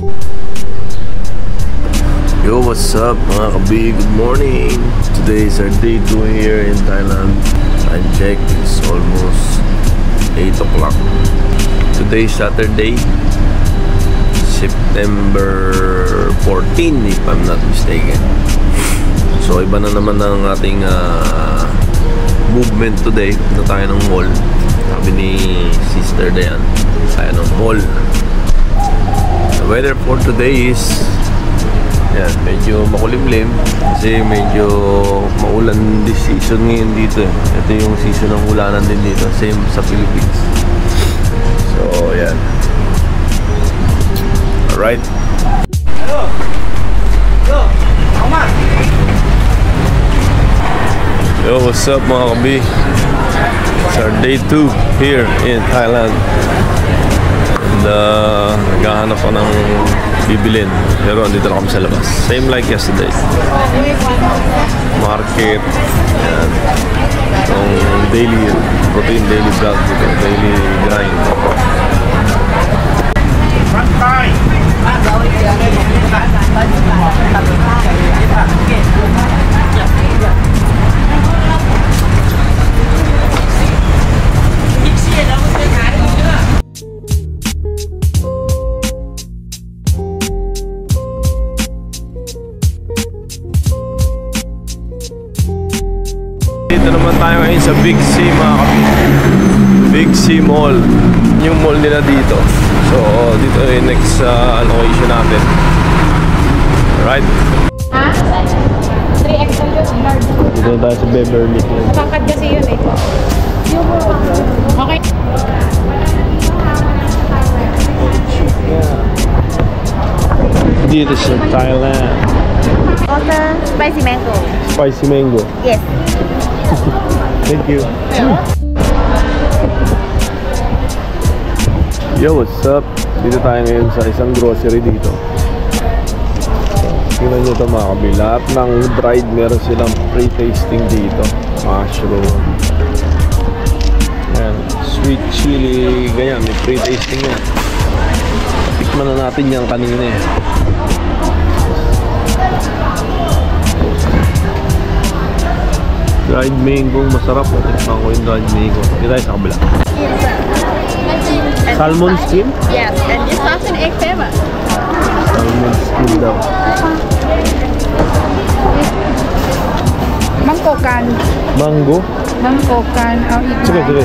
Yo, what's up mga kabi? Good morning! Today is our day 2 here in Thailand. Time check is almost 8 o'clock. Today is Saturday, September 14 if I'm not mistaken. So iba na naman ang ating movement today. Punta tayo ng mall. Sabi ni Sister Dayan, tayo ng mall. The weather for today is yan, medyo makulimlim kasi medyo maulan this season ngayon dito. Ito yung season ng ulanan din dito, same sa Philippines. So yan. Alright. Yo, what's up mga kabi? It's our day 2 here in Thailand. And naghahanap ko ng bibilin, pero andito na kami sa labas, same like yesterday. Market. Yan. Itong daily routine, daily vlog dito, daily grind. Dito naman tayo ngayon sa Big C mga kapatid. Big C Mall. Yung mall nila dito. So dito yung next location natin. Alright. 3XL yun, large. Dito tayo sa Beverly Hills. Pangkat kasi yun eh. Okay. Dito sa Thailand. Awesome. Spicy mango. Spicy mango. Yes. Thank you. Yo, what's up? Dito tayo ngayon sa isang grocery dito. Tingnan nyo ito mga kabi. Lahat ng dried meron silang pre-tasting dito. Mushroom. Ayan. Sweet chili. Ganyan, may pre-tasting yan. Tikman na natin yan kanina eh. Dried mango, masarap. Natikman ko yung dried mango. Hindi tayo sa kabila. Salmon skin? Yes, and this sauce and egg flavor. Salmon skin daw. Mangkokan. Mango? Mangkokan.เอาอีกไหม Sige, sige.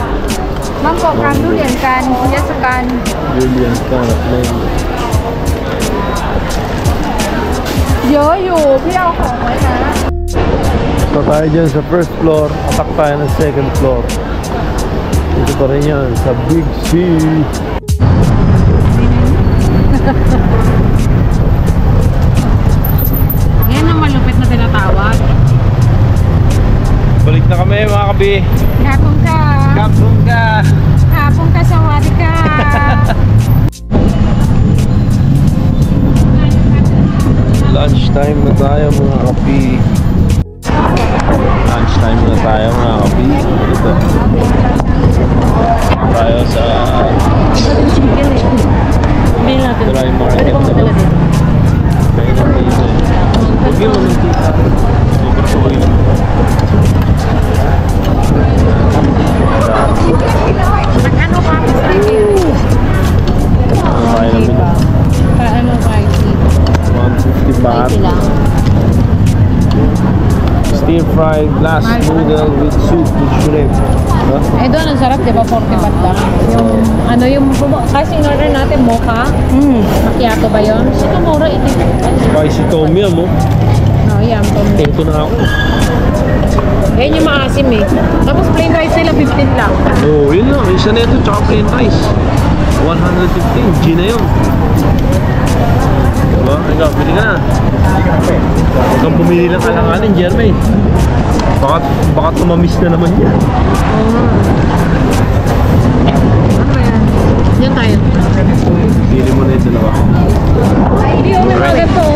มังกรกันทุเรียนกันเยสกัน Julian can at mango. เยอะอยู่พี่เอาของไว้นะ So tayo dyan sa first floor. Atak tayo ng second floor. Dito pa rin yan sa Big C. Yan ang malupit na tinatawag. Balik na kami mga kabi. Hapong ka. Kapong ka. Hapong ka sa wadi ka. Lunch time na tayo mga kabi. Lunch time na tayo mga kabi. Dito tayo sa dry market na ba? Kaya na dito. Huwag yun naman tita. Super suwi. Ano ka pa sa iyo? Kaya namin. Ano ka? 150 baht. Stir fried glass noodle with soup with shrimp. Huh? Eh doon ang sarap, di ba? 40 baht lang. Yung ano yung kasi in order natin mocha. Macchiato ba yun? Sino mura ito? Spicy tom yum oh. Oh, yan. Ito na ako. Yan yung maasim eh. Tapos plain rice nila 15 lang. Oh, yun lang. Isa na ito, tsaka plain rice. 115. G na yun. Diba? Ikaw, pili ka na. Huwag kang pumili ng alanganin, Jermaine. Baka tumamis na naman yan. Ano yan? Yan tayo. Pili mo na yung dalawa. Hindi ako nagagad to.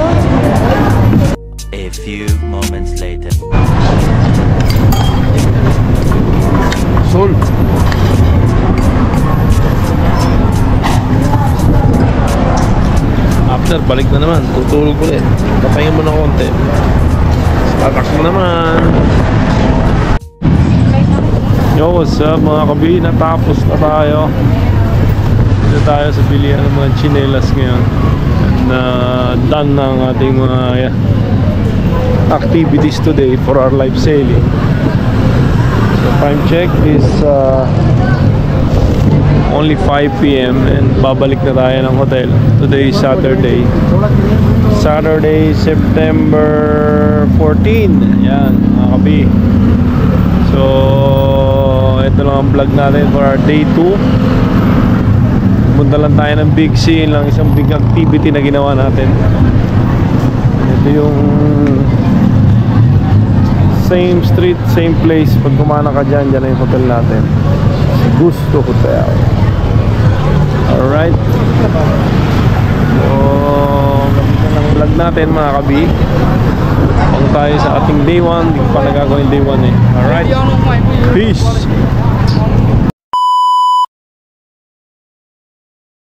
A few moments later. Sol. partner, balik na naman. Tutulog ulit. Papahinga mo na konti. Tatak mo naman. Yo, what's up mga kabi? Natapos na tayo. Dito tayo sa bilihan ng mga chinelas ngayon. Na done ng ating mga activities today for our live sailing. So time check is only 5 p.m. and babalik na tayo ng hotel. Today is Saturday. Saturday, September 14. Ayan, mga kabi. So, ito lang ang vlog natin for our day 2. Punta lang tayo ng Big C, lang isang big activity na ginawa natin. Ito yung same street, same place. Pag kumana ka dyan, dyan na yung hotel natin. Gusto Hotel. Alright. So, ganda ng vlog natin mga kabi. Pag tayo sa ating day 1, hindi ko pa nagagawin day 1 eh. Alright. Peace.